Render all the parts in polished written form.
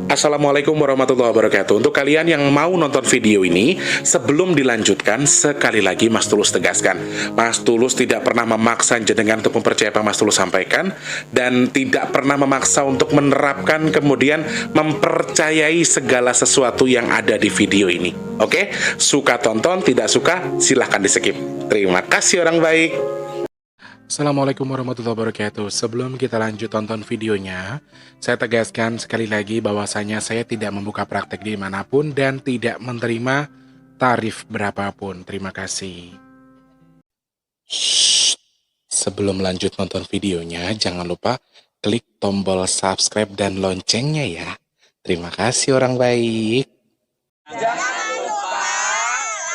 Assalamualaikum warahmatullahi wabarakatuh. Untuk kalian yang mau nonton video ini, sebelum dilanjutkan, sekali lagi Mas Tulus tegaskan, Mas Tulus tidak pernah memaksa jenengan untuk mempercayai apa Mas Tulus sampaikan, dan tidak pernah memaksa untuk menerapkan kemudian mempercayai segala sesuatu yang ada di video ini. Oke? Suka tonton, tidak suka silahkan di skip. Terima kasih orang baik. Assalamualaikum warahmatullahi wabarakatuh. Sebelum kita lanjut tonton videonya, saya tegaskan sekali lagi bahwasanya saya tidak membuka praktek dimanapun dan tidak menerima tarif berapapun. Terima kasih. Shh. Sebelum lanjut nonton videonya, jangan lupa klik tombol subscribe dan loncengnya ya. Terima kasih orang baik. Jangan lupa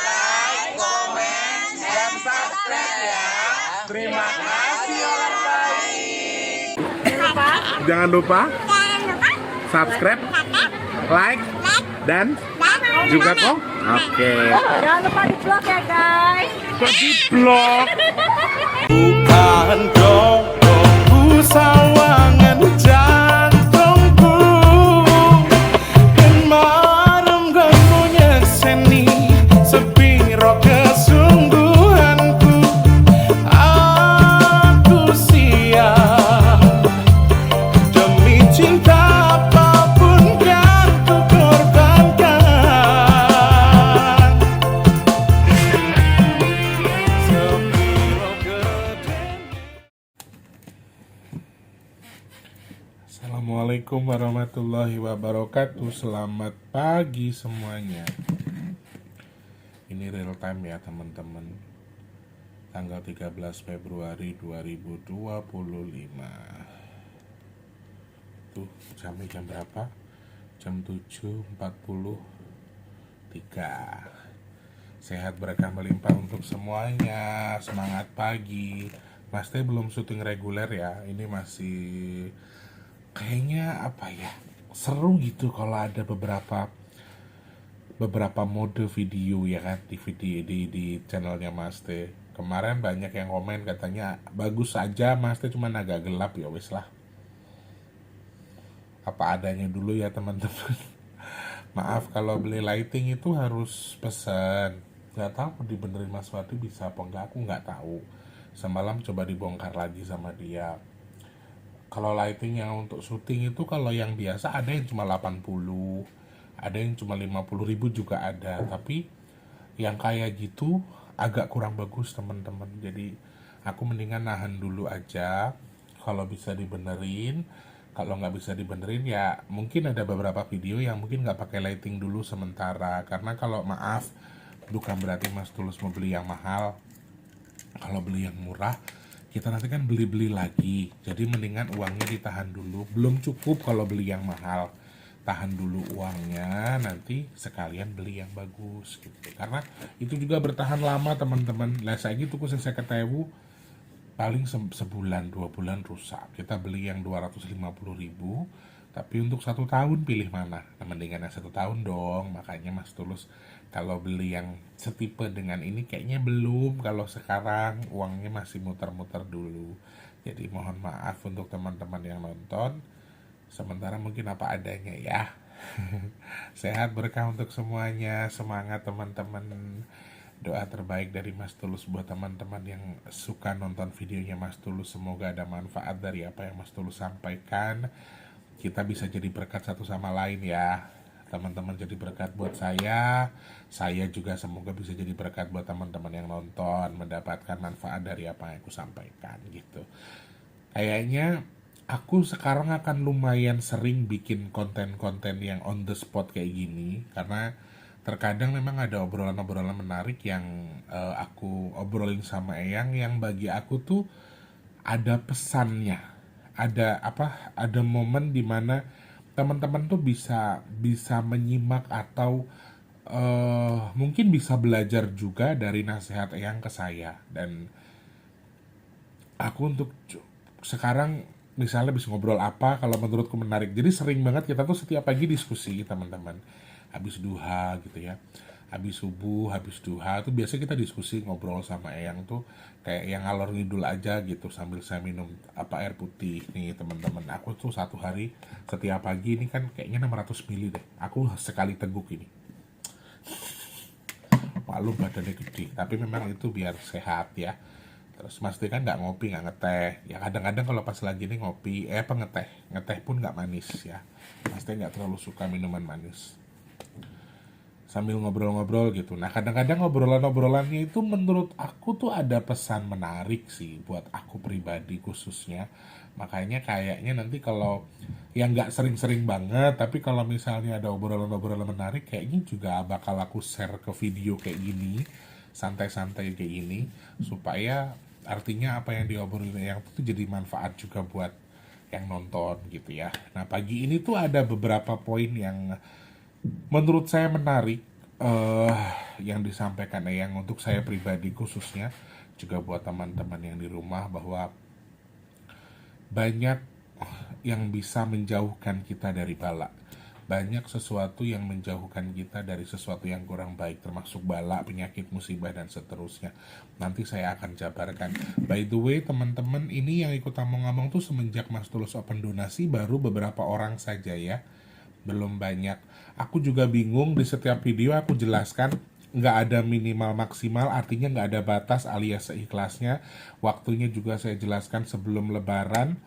like, komen, dan subscribe ya. Terima kasih orang baik. Jangan lupa subscribe, like, dan juga kok. Oke. Jangan lupa di vlog ya guys. Kok di vlog? Bukan dongku sawangan jantungku, kemarem kamu nyeseni sepiro kesungguhanku. Aku siap demi cinta apapun kan ku korbankan. Sepiro gede. Assalamualaikum warahmatullahi wabarakatuh. Selamat pagi semuanya. Ini real time ya teman-teman. Tanggal 13 Februari 2025. Tuh jamnya jam berapa? Jam 7.43. Sehat berkah melimpah untuk semuanya. Semangat pagi. Mas Teh belum syuting reguler ya. Ini masih kayaknya apa ya, seru gitu kalau ada beberapa mode video ya kan di video di channelnya Mas Teh. Kemarin banyak yang komen katanya bagus aja Mas Teh, cuman agak gelap, ya wes lah, apa adanya dulu ya teman-teman. Maaf kalau beli lighting itu harus pesen. Nggak tahu dibenerin Mas Wadi bisa apa enggak, aku nggak tahu. Semalam coba dibongkar lagi sama dia. Kalau lighting yang untuk syuting itu, kalau yang biasa ada yang cuma 80, ada yang cuma 50.000 juga ada. Tapi yang kayak gitu agak kurang bagus teman-teman. Jadi aku mendingan nahan dulu aja. Kalau bisa dibenerin, kalau nggak bisa dibenerin ya mungkin ada beberapa video yang mungkin nggak pakai lighting dulu sementara. Karena kalau maaf, bukan berarti Mas Tulus mau beli yang mahal. Kalau beli yang murah, kita nanti kan beli-beli lagi. Jadi mendingan uangnya ditahan dulu. Belum cukup kalau beli yang mahal. Tahan dulu uangnya, nanti sekalian beli yang bagus gitu. Karena itu juga bertahan lama teman-teman. Lah saya gitu kok saya ketemu paling sebulan 2 bulan rusak. Kita beli yang 250.000, tapi untuk 1 tahun pilih mana? Nah, mendingan yang 1 tahun dong. Makanya Mas Tulus kalau beli yang setipe dengan ini kayaknya belum. Kalau sekarang uangnya masih muter-muter dulu. Jadi mohon maaf untuk teman-teman yang nonton. Sementara mungkin apa adanya ya. Sehat berkah untuk semuanya. Semangat teman-teman. Doa terbaik dari Mas Tulus buat teman-teman yang suka nonton videonya Mas Tulus. Semoga ada manfaat dari apa yang Mas Tulus sampaikan. Kita bisa jadi berkat satu sama lain ya. Teman-teman jadi berkat buat saya juga semoga bisa jadi berkat buat teman-teman yang nonton, mendapatkan manfaat dari apa yang aku sampaikan gitu. Kayaknya aku sekarang akan lumayan sering bikin konten-konten yang on the spot kayak gini, karena terkadang memang ada obrolan-obrolan menarik yang aku obrolin sama Eyang, yang bagi aku tuh ada pesannya, ada momen dimana teman-teman tuh bisa menyimak atau mungkin bisa belajar juga dari nasihat Eyang ke saya. Dan aku untuk sekarang misalnya bisa ngobrol apa kalau menurutku menarik. Jadi sering banget kita tuh setiap pagi diskusi teman-teman habis duha gitu ya. habis subuh, habis duha tuh biasa kita diskusi ngobrol sama Eyang tuh kayak yang ngalor ngidul aja gitu sambil saya minum air putih nih teman-teman. Aku tuh satu hari setiap pagi ini kan kayaknya 600 mili deh. Aku sekali teguk ini. Malu badannya gede, tapi memang itu biar sehat ya. Terus Mas kan nggak ngopi, nggak ngeteh. Ya kadang-kadang kalau pas lagi ini ngopi, ngeteh pun nggak manis ya. Mas nggak terlalu suka minuman manis. Sambil ngobrol-ngobrol gitu. Nah kadang-kadang obrolan-obrolannya itu menurut aku tuh ada pesan menarik sih buat aku pribadi khususnya. Makanya kayaknya nanti kalau yang nggak sering-sering banget, tapi kalau misalnya ada obrolan-obrolan menarik, kayaknya juga bakal aku share ke video kayak gini, santai-santai kayak gini, supaya artinya apa yang diobrolin yang itu jadi manfaat juga buat yang nonton gitu ya. Nah pagi ini tuh ada beberapa poin yang menurut saya menarik eh yang disampaikan yang untuk saya pribadi khususnya juga buat teman-teman yang di rumah bahwa banyak yang bisa menjauhkan kita dari bala. Banyak sesuatu yang menjauhkan kita dari sesuatu yang kurang baik, termasuk bala, penyakit, musibah, dan seterusnya. Nanti saya akan jabarkan. By the way, teman-teman, ini yang ikut ngomong tuh semenjak Mas Tulus open donasi baru beberapa orang saja ya. Belum banyak. Aku juga bingung di setiap video aku jelaskan nggak ada minimal maksimal, artinya nggak ada batas alias seikhlasnya. Waktunya juga saya jelaskan sebelum lebaran.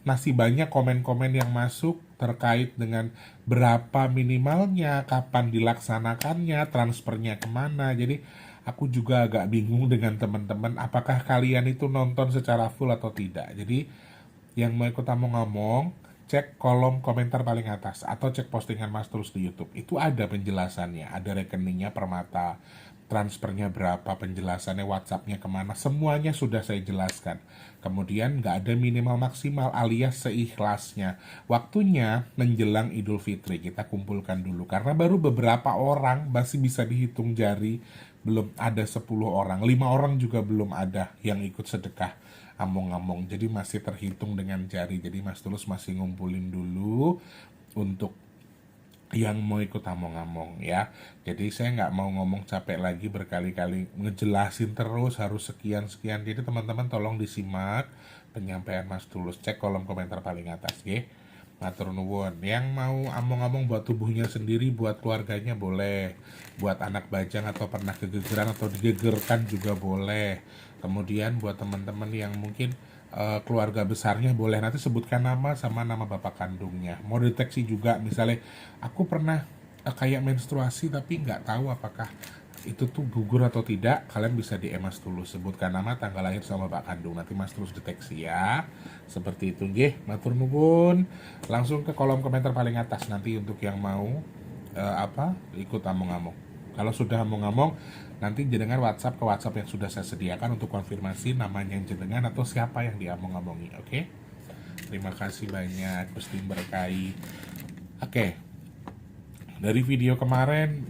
Masih banyak komen-komen yang masuk terkait dengan berapa minimalnya, kapan dilaksanakannya, transfernya kemana. Jadi aku juga agak bingung dengan teman-teman apakah kalian itu nonton secara full atau tidak. Jadi yang mau ikut ngomong, cek kolom komentar paling atas atau cek postingan Mas Tulus di YouTube. Itu ada penjelasannya, ada rekeningnya Permata, transfernya berapa, penjelasannya WhatsAppnya kemana, semuanya sudah saya jelaskan. Kemudian nggak ada minimal maksimal alias seikhlasnya. Waktunya menjelang Idul Fitri kita kumpulkan dulu karena baru beberapa orang, masih bisa dihitung jari, belum ada 10 orang, 5 orang juga belum ada yang ikut sedekah among-among. Jadi masih terhitung dengan jari. Jadi Mas Tulus masih ngumpulin dulu untuk yang mau ikut among-among ya. Jadi saya nggak mau ngomong capek lagi berkali-kali ngejelasin terus harus sekian-sekian. Jadi teman-teman tolong disimak penyampaian Mas Tulus. Cek kolom komentar paling atas ya. Matur nuwun. Yang mau among-among buat tubuhnya sendiri, buat keluarganya boleh. Buat anak bajang atau pernah kegegeran atau digegerkan juga boleh. Kemudian buat teman-teman yang mungkin keluarga besarnya boleh nanti sebutkan nama sama nama bapak kandungnya. Mau deteksi juga misalnya aku pernah kayak menstruasi tapi nggak tahu apakah itu tuh gugur atau tidak, kalian bisa DM Mas Tulus, sebutkan nama, tanggal lahir sama bapak kandung, nanti Mas Tulus deteksi ya. Seperti itu nggih, matur nuwun. Langsung ke kolom komentar paling atas nanti untuk yang mau ikut among-among. Kalau sudah among-among, nanti jenengan WhatsApp ke WhatsApp yang sudah saya sediakan untuk konfirmasi namanya jenengan atau siapa yang diamong-amongi. Oke? Terima kasih banyak, Gusti berkahi. Oke. Dari video kemarin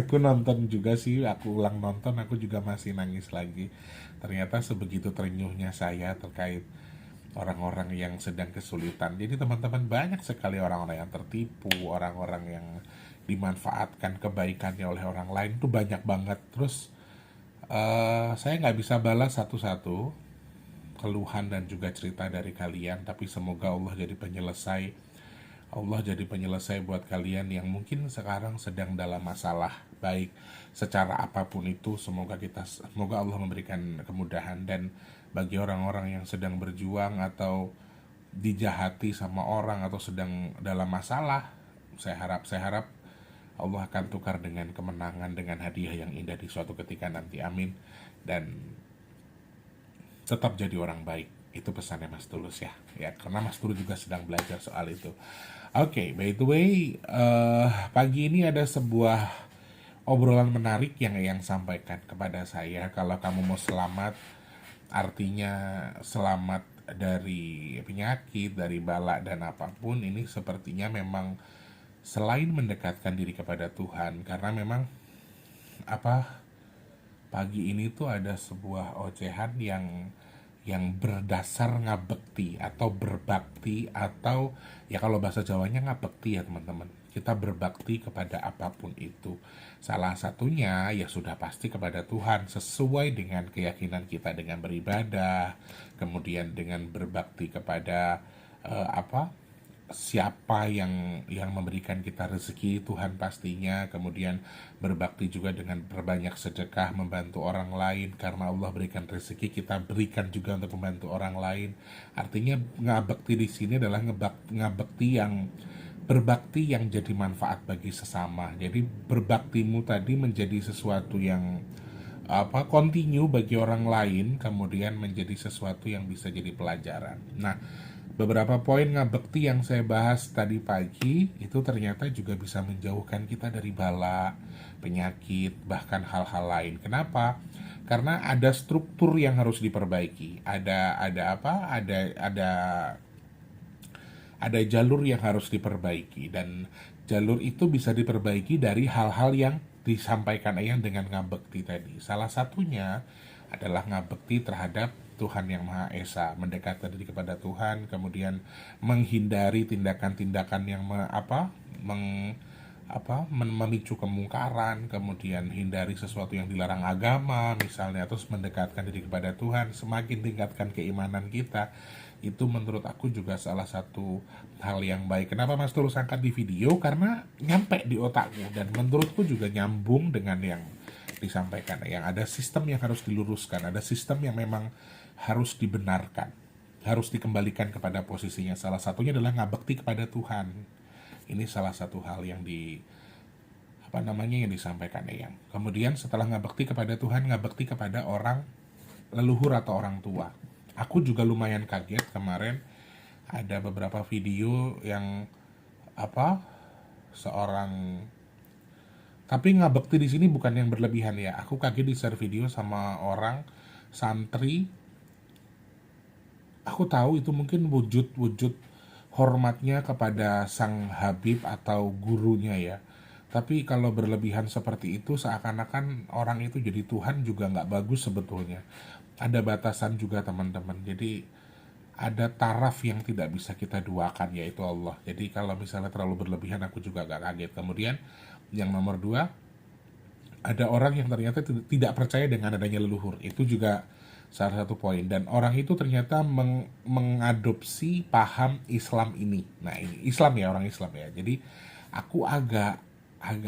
aku nonton juga sih, aku ulang nonton, aku juga masih nangis lagi. Ternyata sebegitu terenyuhnya saya terkait orang-orang yang sedang kesulitan. Jadi teman-teman, banyak sekali orang-orang yang tertipu, orang-orang yang dimanfaatkan kebaikannya oleh orang lain tuh banyak banget. Terus saya nggak bisa balas satu-satu keluhan dan juga cerita dari kalian, tapi semoga Allah jadi penyelesai buat kalian yang mungkin sekarang sedang dalam masalah, baik secara apapun itu. Semoga Allah memberikan kemudahan. Dan bagi orang-orang yang sedang berjuang atau dijahati sama orang atau sedang dalam masalah, saya harap Allah akan tukar dengan kemenangan, dengan hadiah yang indah di suatu ketika nanti, amin. Dan tetap jadi orang baik, itu pesannya Mas Tulus ya, karena Mas Tulus juga sedang belajar soal itu. Oke, by the way, pagi ini ada sebuah obrolan menarik yang sampaikan kepada saya. Kalau kamu mau selamat, artinya selamat dari penyakit, dari bala dan apapun, ini sepertinya memang selain mendekatkan diri kepada Tuhan, karena memang pagi ini tuh ada sebuah ocehan yang berdasar ngabekti atau berbakti, atau ya kalau bahasa Jawanya ngabekti ya teman-teman. Kita berbakti kepada apapun itu. Salah satunya ya sudah pasti kepada Tuhan sesuai dengan keyakinan kita dengan beribadah, kemudian dengan berbakti kepada siapa yang memberikan kita rezeki, Tuhan pastinya. Kemudian berbakti juga dengan berbanyak sedekah, membantu orang lain, karena Allah berikan rezeki, kita berikan juga untuk membantu orang lain. Artinya ngabekti di sini adalah ngabekti yang berbakti yang jadi manfaat bagi sesama. Jadi berbaktimu tadi menjadi sesuatu yang continue bagi orang lain, kemudian menjadi sesuatu yang bisa jadi pelajaran. Nah, beberapa poin ngabekti yang saya bahas tadi pagi itu ternyata juga bisa menjauhkan kita dari bala, penyakit, bahkan hal-hal lain. Kenapa? Karena ada struktur yang harus diperbaiki. Ada jalur yang harus diperbaiki, dan jalur itu bisa diperbaiki dari hal-hal yang disampaikan Eyang dengan ngabekti tadi. Salah satunya adalah ngabekti terhadap Tuhan yang Maha Esa, mendekatkan diri kepada Tuhan, kemudian menghindari tindakan-tindakan yang memicu kemungkaran, kemudian hindari sesuatu yang dilarang agama misalnya, terus mendekatkan diri kepada Tuhan, semakin tingkatkan keimanan kita. Itu menurut aku juga salah satu hal yang baik. Kenapa Mas Tulus angkat di video? Karena nyampe di otakku, dan menurutku juga nyambung dengan yang disampaikan. Yang ada sistem yang harus diluruskan, ada sistem yang memang harus dibenarkan, harus dikembalikan kepada posisinya. Salah satunya adalah ngabekti kepada Tuhan. Ini salah satu hal yang yang disampaikan Eyang. Kemudian setelah ngabekti kepada Tuhan, ngabekti kepada orang leluhur atau orang tua. Aku juga lumayan kaget kemarin ada beberapa video yang seorang, tapi ngabekti di sini bukan yang berlebihan ya. Aku kaget di share video sama orang santri. Aku tahu itu mungkin wujud hormatnya kepada sang Habib atau gurunya ya. Tapi kalau berlebihan seperti itu, seakan-akan orang itu jadi Tuhan, juga nggak bagus sebetulnya. Ada batasan juga teman-teman. Jadi ada taraf yang tidak bisa kita duakan, yaitu Allah. Jadi kalau misalnya terlalu berlebihan, aku juga agak kaget. Kemudian yang nomor 2, ada orang yang ternyata tidak percaya dengan adanya leluhur. Itu juga salah satu poin. Dan orang itu ternyata mengadopsi paham Islam ini. Nah ini Islam ya, orang Islam ya. Jadi aku agak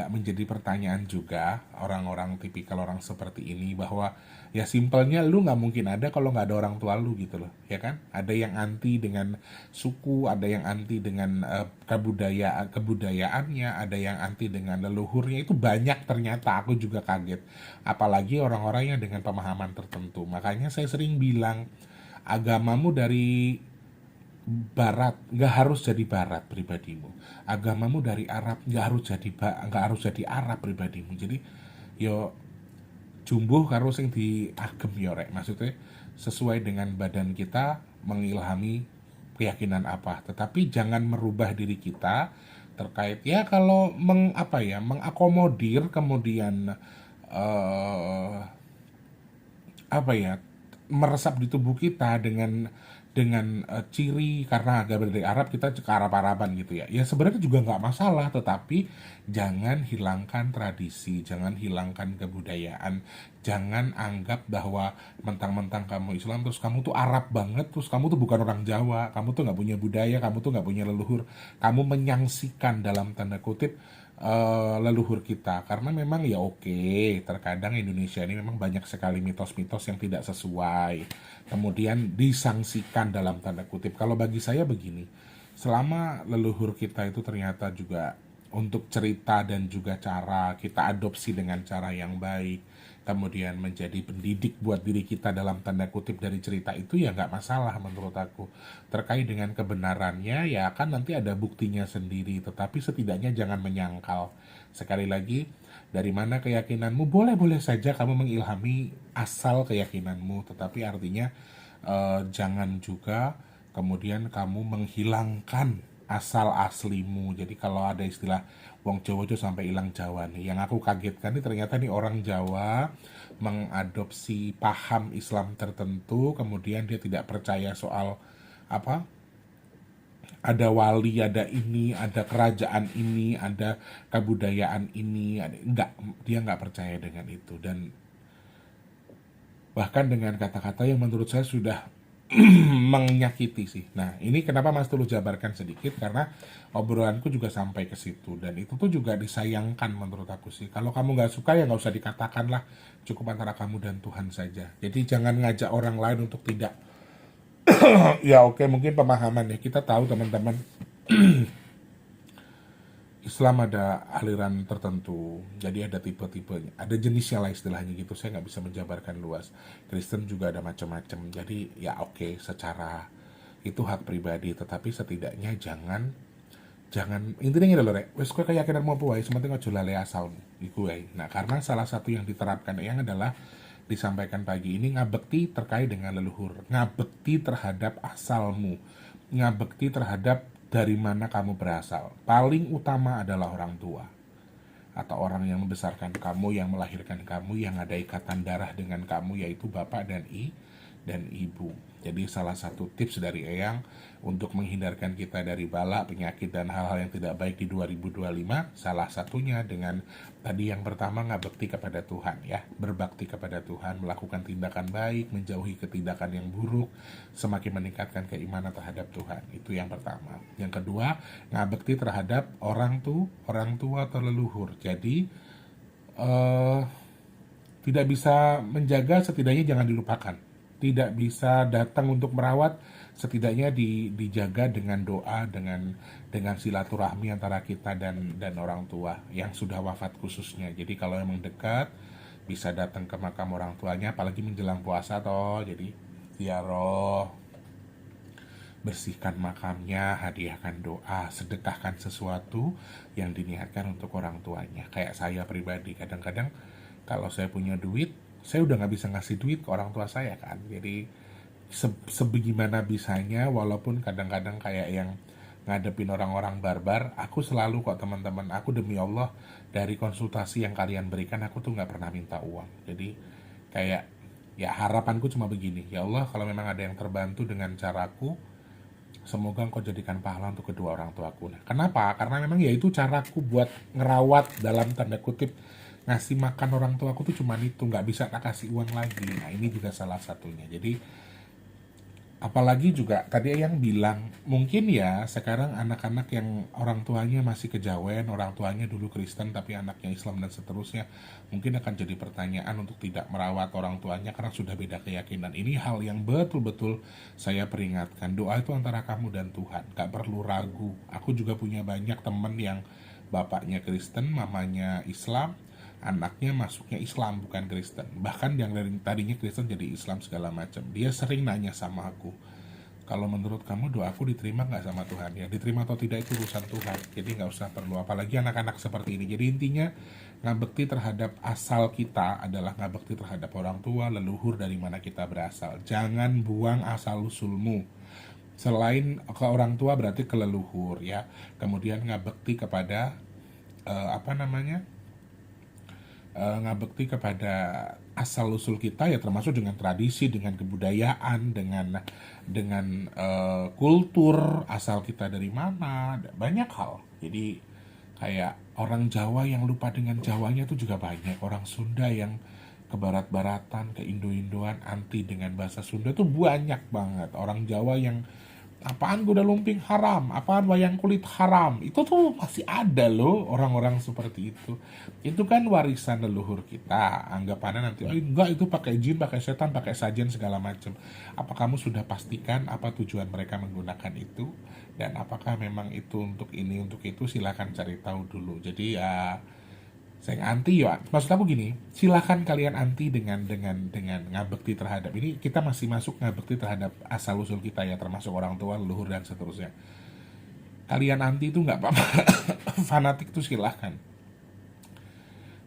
menjadi pertanyaan juga orang-orang tipikal orang seperti ini, bahwa ya simpelnya lu nggak mungkin ada kalau nggak ada orang tua lu gitu loh, ya kan? Ada yang anti dengan suku, ada yang anti dengan kebudayaannya, ada yang anti dengan leluhurnya. Itu banyak ternyata, aku juga kaget. Apalagi orang-orang yang dengan pemahaman tertentu. Makanya saya sering bilang, agamamu dari Barat nggak harus jadi Barat pribadimu, agamamu dari Arab nggak harus jadi Arab pribadimu. Jadi yo jumbuh karo sing diagem yo rek, maksudnya sesuai dengan badan kita, mengilhami keyakinan apa, tetapi jangan merubah diri kita terkait ya kalau mengakomodir, kemudian meresap di tubuh kita dengan ciri karena agama dari Arab, kita ke Arab-Araban gitu ya. Ya sebenarnya juga nggak masalah, tetapi jangan hilangkan tradisi, jangan hilangkan kebudayaan, jangan anggap bahwa mentang-mentang kamu Islam terus kamu tuh Arab banget, terus kamu tuh bukan orang Jawa, kamu tuh nggak punya budaya, kamu tuh nggak punya leluhur, kamu menyangsikan dalam tanda kutip leluhur kita. Karena memang ya oke, terkadang Indonesia ini memang banyak sekali mitos-mitos yang tidak sesuai, kemudian disangsikan dalam tanda kutip. Kalau bagi saya begini, selama leluhur kita itu ternyata juga untuk cerita dan juga cara kita adopsi dengan cara yang baik, kemudian menjadi pendidik buat diri kita dalam tanda kutip dari cerita itu, ya nggak masalah menurut aku. Terkait dengan kebenarannya ya kan nanti ada buktinya sendiri, tetapi setidaknya jangan menyangkal. Sekali lagi, dari mana keyakinanmu, boleh-boleh saja kamu mengilhami asal keyakinanmu, tetapi artinya jangan juga kemudian kamu menghilangkan asal aslimu. Jadi kalau ada istilah wong Jawa itu sampai hilang Jawa nih. Yang aku kagetkan nih ternyata nih orang Jawa mengadopsi paham Islam tertentu, kemudian dia tidak percaya soal apa ada wali, ada ini, ada kerajaan ini, ada kebudayaan ini, dia nggak percaya dengan itu dan bahkan dengan kata-kata yang menurut saya sudah menyakiti sih. Nah, ini kenapa Mas Tulus jabarkan sedikit karena obrolanku juga sampai ke situ dan itu tuh juga disayangkan menurut aku sih. Kalau kamu nggak suka ya nggak usah dikatakan lah, cukup antara kamu dan Tuhan saja. Jadi jangan ngajak orang lain untuk tidak. Ya oke, mungkin pemahaman ya. Kita tahu teman-teman Islam ada aliran tertentu, jadi ada tipe-tipenya, ada jenisnya lah istilahnya gitu. Saya nggak bisa menjabarkan luas. Kristen juga ada macam-macam. Jadi ya oke, secara itu hak pribadi, tetapi setidaknya jangan intinya gini loh rek, wes kowe keyakinan mau wae, sementing aja lali asalmu iku wae. Nah, karena salah satu yang diterapkan yang adalah disampaikan pagi ini ngabekti terkait dengan leluhur, ngabekti terhadap asalmu, ngabekti terhadap dari mana kamu berasal. Paling utama adalah orang tua atau orang yang membesarkan kamu, yang melahirkan kamu, yang ada ikatan darah dengan kamu, yaitu bapak dan ibu. Jadi salah satu tips dari Eyang untuk menghindarkan kita dari bala, penyakit, dan hal-hal yang tidak baik di 2025, salah satunya dengan tadi yang pertama ngabekti kepada Tuhan ya, berbakti kepada Tuhan, melakukan tindakan baik, menjauhi ketindakan yang buruk, semakin meningkatkan keimanan terhadap Tuhan. Itu yang pertama. Yang kedua, ngabekti terhadap orang tua atau leluhur. Jadi tidak bisa menjaga, setidaknya jangan dilupakan. Tidak bisa datang untuk merawat, setidaknya dijaga dengan doa, dengan silaturahmi antara kita dan orang tua yang sudah wafat khususnya. Jadi kalau emang dekat, bisa datang ke makam orang tuanya, apalagi menjelang puasa toh. Jadi ziarah, bersihkan makamnya, hadiahkan doa, sedekahkan sesuatu yang diniatkan untuk orang tuanya. Kayak saya pribadi, kadang-kadang kalau saya punya duit, saya udah nggak bisa ngasih duit ke orang tua saya kan. Jadi sebagaimana bisanya, walaupun kadang-kadang kayak yang ngadepin orang-orang barbar, aku selalu kok teman-teman, aku demi Allah dari konsultasi yang kalian berikan, aku tuh nggak pernah minta uang. Jadi kayak ya harapanku cuma begini, ya Allah kalau memang ada yang terbantu dengan caraku, semoga engkau jadikan pahala untuk kedua orang tuaku. Nah, kenapa? Karena memang ya itu caraku buat ngerawat dalam tanda kutip, ngasih makan orang tua aku tuh cuman itu, nggak bisa tak kasih uang lagi. Nah ini juga salah satunya. Jadi apalagi juga tadi yang bilang mungkin ya sekarang anak-anak yang orang tuanya masih kejawen, orang tuanya dulu Kristen tapi anaknya Islam dan seterusnya, mungkin akan jadi pertanyaan untuk tidak merawat orang tuanya karena sudah beda keyakinan. Ini hal yang betul-betul saya peringatkan. Doa itu antara kamu dan Tuhan, gak perlu ragu. Aku juga punya banyak temen yang bapaknya Kristen, mamanya Islam, anaknya masuknya Islam bukan Kristen, bahkan yang dari tadinya Kristen jadi Islam segala macam. Dia sering nanya sama aku, kalau menurut kamu doaku diterima nggak sama Tuhan? Ya diterima atau tidak itu urusan Tuhan, jadi nggak usah perlu, apalagi anak-anak seperti ini. Jadi intinya ngabekti terhadap asal kita adalah ngabekti terhadap orang tua, leluhur dari mana kita berasal. Jangan buang asal usulmu. Selain ke orang tua berarti ke leluhur ya. Kemudian ngabekti kepada ngabekti kepada asal usul kita ya, termasuk dengan tradisi, dengan kebudayaan, dengan kultur asal kita dari mana, banyak hal. Jadi kayak orang Jawa yang lupa dengan Jawanya itu juga banyak, orang Sunda yang ke barat-baratan, ke Indo-Indoan, anti dengan bahasa Sunda itu banyak banget. Orang Jawa yang apaan kuda lumping haram, apaan wayang kulit haram, itu tuh masih ada loh orang-orang seperti itu. Itu kan warisan leluhur kita. Anggapannya nanti, oh enggak itu pakai jin, pakai setan, pakai sajian segala macam. Apa kamu sudah pastikan apa tujuan mereka menggunakan itu, dan apakah memang itu untuk ini untuk itu? Silakan cari tahu dulu. Jadi ya saya anti ya, maksud aku gini, silakan kalian anti dengan ngabekti terhadap ini. Kita masih masuk ngabekti terhadap asal usul kita ya, termasuk orang tua, leluhur dan seterusnya. Kalian anti itu nggak apa-apa, fanatik itu silahkan.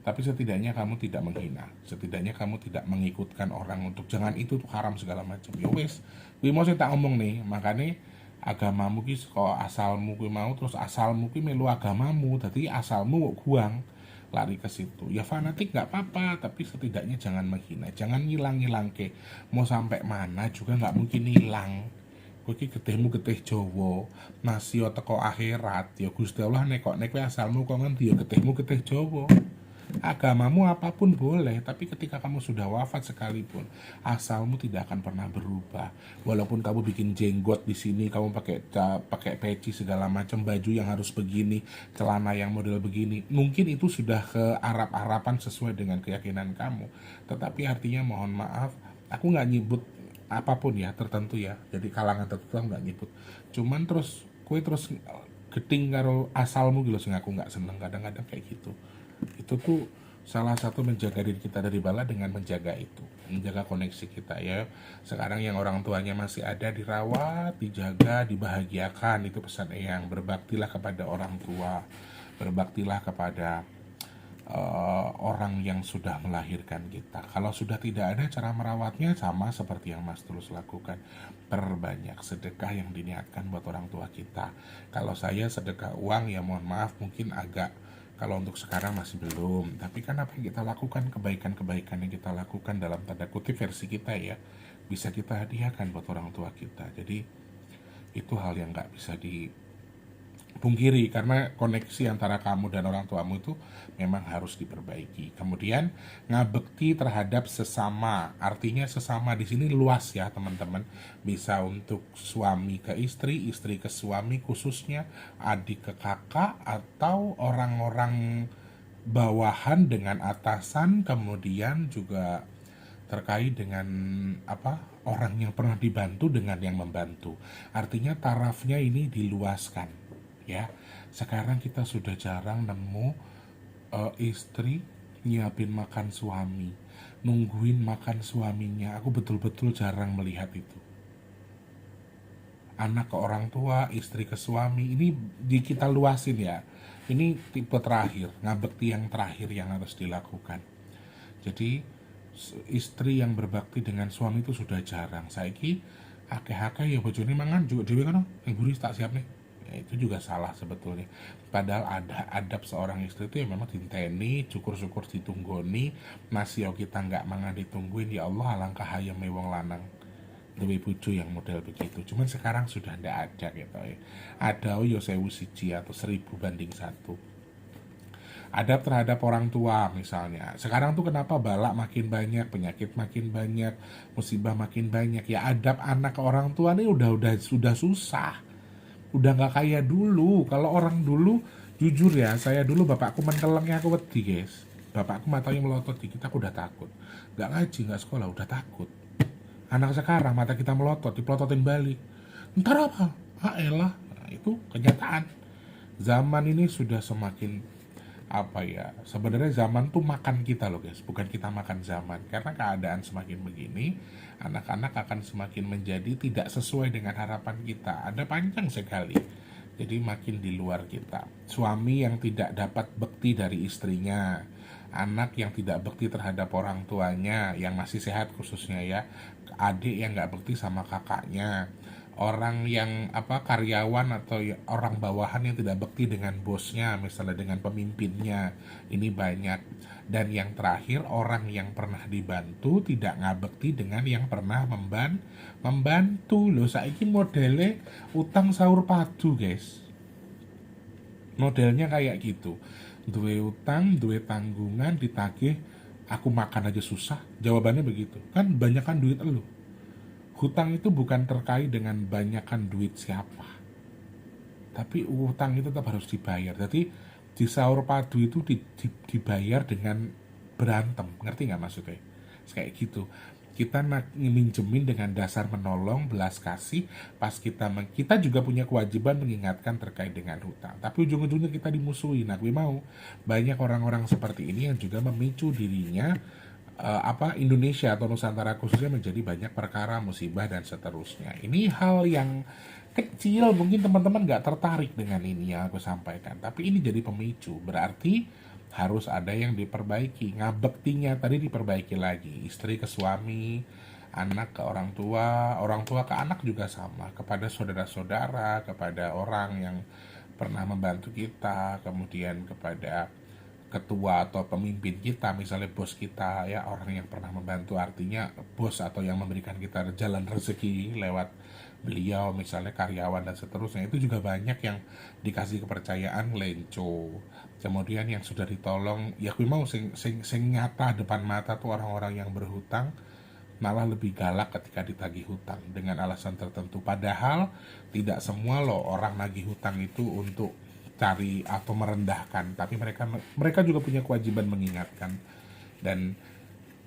Tapi setidaknya kamu tidak menghina, setidaknya kamu tidak mengikutkan orang untuk jangan itu tuh haram segala macam. Ya wes, gue mau saya tak ngomong nih, makanya agamamu ki saka asalmu ki mau, terus asalmu ki melu agamamu, dadi asalmu kok guang lari ke situ. Ya fanatik nggak apa-apa, tapi setidaknya jangan menghina, jangan ngilang-ngilang ke. Mau sampai mana juga nggak mungkin hilang. Kowe iki getihmu getih Jawa, masih teko akhirat. Ya Gusti Allah nekok-nek kowe asalmu kok ngendi ya getihmu getih Jawa. Agamamu apapun boleh, tapi ketika kamu sudah wafat sekalipun, asalmu tidak akan pernah berubah. Walaupun kamu bikin jenggot di sini, kamu pakai peci segala macam, baju yang harus begini, celana yang model begini, mungkin itu sudah ke Arab-Araban sesuai dengan keyakinan kamu. Tetapi artinya mohon maaf, aku nggak nyebut apapun ya tertentu ya. Jadi kalangan tertentu aku nggak nyebut. Cuman terus kue terus geding karo asalmu gitu sing aku nggak seneng kadang-kadang kayak gitu. Itu tuh salah satu menjaga diri kita dari bala dengan menjaga itu, menjaga koneksi kita ya. Sekarang yang orang tuanya masih ada, dirawat, dijaga, dibahagiakan, itu pesan Eyang. Berbaktilah kepada orang tua, berbaktilah kepada orang yang sudah melahirkan kita. Kalau sudah tidak ada cara merawatnya, sama seperti yang Mas Tulus lakukan, perbanyak sedekah yang diniatkan buat orang tua kita. Kalau saya sedekah uang ya mohon maaf mungkin agak, kalau untuk sekarang masih belum, tapi kan apa yang kita lakukan, kebaikan-kebaikan yang kita lakukan dalam tanda kutip versi kita ya, bisa kita hadiahkan buat orang tua kita. Jadi itu hal yang nggak bisa dipungkiri, karena koneksi antara kamu dan orang tuamu itu memang harus diperbaiki. Kemudian ngabekti terhadap sesama, artinya sesama di sini luas ya teman-teman, bisa untuk suami ke istri, istri ke suami, khususnya adik ke kakak, atau orang-orang bawahan dengan atasan, kemudian juga terkait dengan apa, orang yang pernah dibantu dengan yang membantu. Artinya tarafnya ini diluaskan ya. Sekarang kita sudah jarang nemu istri nyiapin makan suami, nungguin makan suaminya. Aku betul-betul jarang melihat itu. Anak ke orang tua, istri ke suami, ini di kita luasin ya. Ini tipe terakhir, ngabekti yang terakhir yang harus dilakukan. Jadi istri yang berbakti dengan suami itu sudah jarang. Saiki akeh-akeh ya bojone mangan juga dhewe kan, yang gurih tak siap nih. Ya, itu juga salah sebetulnya. Padahal ada adab seorang istri itu ya memang dinteni, syukur-syukur ditunggoni, masih kita nggak mangan ditungguin, ya Allah alangkah hayame wong lanang duwe bojo yang model begitu. Cuman sekarang sudah ndak ada gitu ya. Ada yo 1000 atau 1000 banding 1. Adab terhadap orang tua misalnya. Sekarang tuh kenapa balak makin banyak, penyakit makin banyak, musibah makin banyak. Ya adab anak ke orang tua nih sudah susah. Udah nggak kayak dulu. Kalau orang dulu, jujur ya, saya dulu bapakku mentelengnya aku wedi guys. Bapakku matanya melotot dikit, aku udah takut. Nggak ngaji, nggak sekolah, udah takut. Anak sekarang mata kita melotot, dipelototin balik. Ntar apa? Ah elah. Nah, itu kenyataan. Zaman ini sudah semakin apa ya, sebenarnya zaman tuh makan kita loh guys, bukan kita makan zaman. Karena keadaan semakin begini, anak-anak akan semakin menjadi tidak sesuai dengan harapan kita. Ada panjang sekali, jadi makin di luar kita. Suami yang tidak dapat bekti dari istrinya, anak yang tidak bekti terhadap orang tuanya yang masih sehat khususnya ya, adik yang nggak bekti sama kakaknya, orang yang apa, karyawan atau orang bawahan yang tidak bekti dengan bosnya, misalnya dengan pemimpinnya, ini banyak. Dan yang terakhir, orang yang pernah dibantu tidak ngabekti dengan yang pernah membantu. Loh saiki modelnya utang sahur padu guys, modelnya kayak gitu. Duwe utang, duwe tanggungan, ditagih, aku makan aja susah, jawabannya begitu. Kan banyakan duit elu. Hutang itu bukan terkait dengan banyakkan duit siapa, tapi utang itu tetap harus dibayar. Jadi di sahur padu itu dibayar dengan berantem, ngerti nggak maksudnya? Kayak gitu. Kita minjemin dengan dasar menolong, belas kasih. Pas kita juga punya kewajiban mengingatkan terkait dengan hutang. Tapi ujung-ujungnya kita dimusuhi. Nah, gue mau banyak orang-orang seperti ini yang juga memicu dirinya Indonesia atau Nusantara khususnya menjadi banyak perkara musibah dan seterusnya. Ini hal yang kecil, mungkin teman-teman nggak tertarik dengan ini yang aku sampaikan, tapi ini jadi pemicu. Berarti harus ada yang diperbaiki. Ngabektinya tadi diperbaiki lagi, istri ke suami, anak ke orang tua ke anak juga sama, kepada saudara-saudara, kepada orang yang pernah membantu kita, kemudian kepada ketua atau pemimpin kita, misalnya bos kita ya, orang yang pernah membantu, artinya bos atau yang memberikan kita jalan rezeki lewat beliau, misalnya karyawan dan seterusnya, itu juga banyak yang dikasih kepercayaan lenco. Kemudian yang sudah ditolong, ya kui mau sing nyata depan mata tuh orang-orang yang berhutang malah lebih galak ketika ditagih hutang dengan alasan tertentu. Padahal tidak semua loh orang nagih hutang itu untuk cari atau merendahkan, tapi mereka juga punya kewajiban mengingatkan. Dan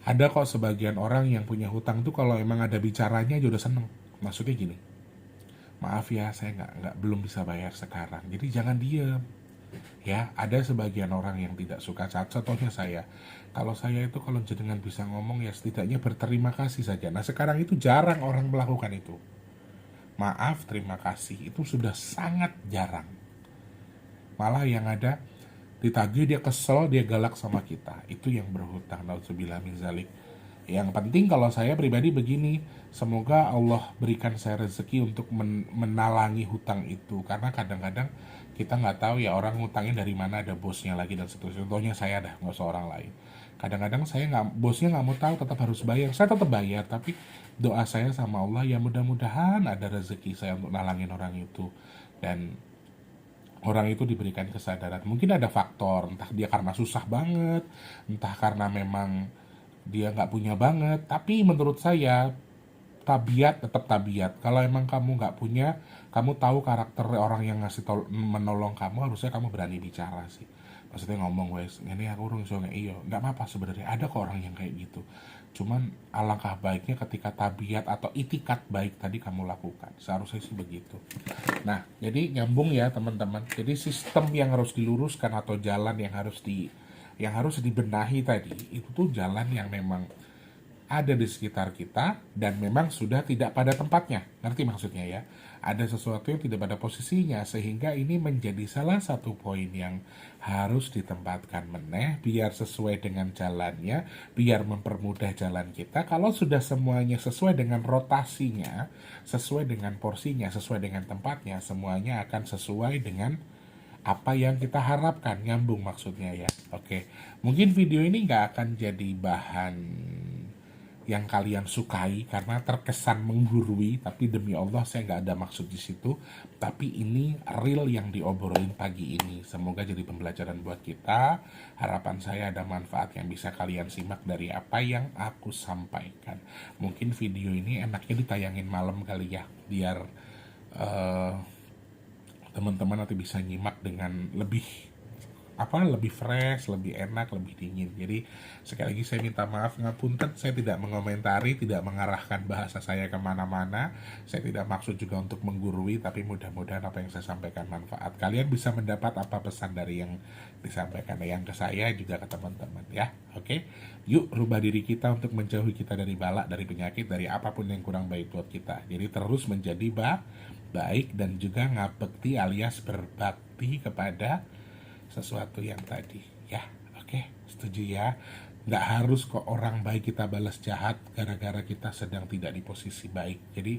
ada kok sebagian orang yang punya hutang tuh kalau emang ada bicaranya aja udah seneng. Maksudnya gini, maaf ya saya nggak belum bisa bayar sekarang, jadi jangan diem. Ya, ada sebagian orang yang tidak suka. Contohnya saya, kalau saya itu kalau jenengan bisa ngomong ya setidaknya berterima kasih saja. Nah sekarang itu jarang orang melakukan itu. Maaf, terima kasih itu sudah sangat jarang. Malah yang ada ditagih dia kesel, dia galak sama kita. Itu yang berhutang. Nauzubillah min zalik. Yang penting kalau saya pribadi begini, semoga Allah berikan saya rezeki untuk menalangi hutang itu. Karena kadang-kadang kita nggak tahu ya orang ngutangnya dari mana, ada bosnya lagi dan seterusnya. Contohnya saya dah, nggak usah orang lain. Kadang-kadang saya bosnya nggak mau tahu, tetap harus bayar. Saya tetap bayar, tapi doa saya sama Allah ya mudah-mudahan ada rezeki saya untuk nalangin orang itu. Dan orang itu diberikan kesadaran. Mungkin ada faktor, entah dia karena susah banget, entah karena memang dia nggak punya banget. Tapi menurut saya tabiat tetap tabiat. Kalau emang kamu nggak punya, kamu tahu karakter orang yang menolong kamu, harusnya kamu berani bicara sih. Maksudnya ngomong, wes ini aku urung iso iyo, nggak apa-apa sebenarnya. Ada kok orang yang kayak gitu. Cuman alangkah baiknya ketika tabiat atau itikat baik tadi kamu lakukan. Seharusnya sih begitu. Nah, jadi nyambung ya teman-teman. Jadi sistem yang harus diluruskan atau jalan yang harus dibenahi tadi, itu tuh jalan yang memang ada di sekitar kita dan memang sudah tidak pada tempatnya. Ngerti maksudnya ya? Ada sesuatu yang tidak pada posisinya, sehingga ini menjadi salah satu poin yang harus ditempatkan meneh biar sesuai dengan jalannya, biar mempermudah jalan kita. Kalau sudah semuanya sesuai dengan rotasinya, sesuai dengan porsinya, sesuai dengan tempatnya, semuanya akan sesuai dengan apa yang kita harapkan. Nyambung maksudnya ya. Oke, mungkin video ini nggak akan jadi bahan yang kalian sukai karena terkesan menggurui, tapi demi Allah saya nggak ada maksud di situ. Tapi ini real yang diobrolin pagi ini. Semoga jadi pembelajaran buat kita. Harapan saya ada manfaat yang bisa kalian simak dari apa yang aku sampaikan. Mungkin video ini enaknya ditayangin malam kali ya, biar teman-teman nanti bisa nyimak dengan lebih fresh, lebih enak, lebih dingin. Jadi sekali lagi saya minta maaf, ngapunten, saya tidak mengomentari, tidak mengarahkan bahasa saya kemana-mana. Saya tidak maksud juga untuk menggurui, tapi mudah-mudahan apa yang saya sampaikan manfaat. Kalian bisa mendapat apa pesan dari yang disampaikan, yang ke saya juga ke teman-teman ya. Oke, yuk rubah diri kita untuk menjauhi kita dari balak, dari penyakit, dari apapun yang kurang baik buat kita. Jadi terus menjadi baik dan juga ngabekti alias berbakti kepada sesuatu yang tadi ya. Oke, setuju ya. Nggak harus kok orang baik kita balas jahat gara-gara kita sedang tidak di posisi baik. Jadi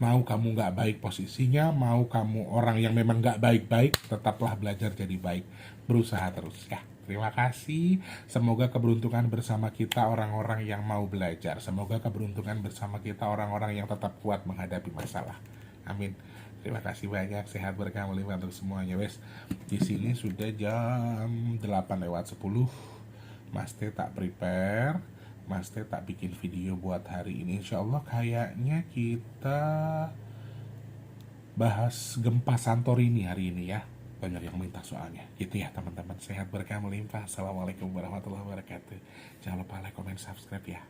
mau kamu nggak baik posisinya, mau kamu orang yang memang nggak baik-baik, tetaplah belajar jadi baik, berusaha terus ya. Terima kasih. Semoga keberuntungan bersama kita orang-orang yang mau belajar. Semoga keberuntungan bersama kita orang-orang yang tetap kuat menghadapi masalah. Amin. Terima kasih banyak, sehat berkah melimpah untuk semuanya. Wes, di sini sudah jam 8:10. Mas Teh tak prepare, Mas Teh tak bikin video buat hari ini. Insya Allah kayaknya kita bahas gempa Santorini hari ini ya. Banyak yang minta soalnya. Gitu ya teman-teman, sehat berkah melimpah. Assalamualaikum warahmatullahi wabarakatuh. Jangan lupa like, comment, subscribe ya.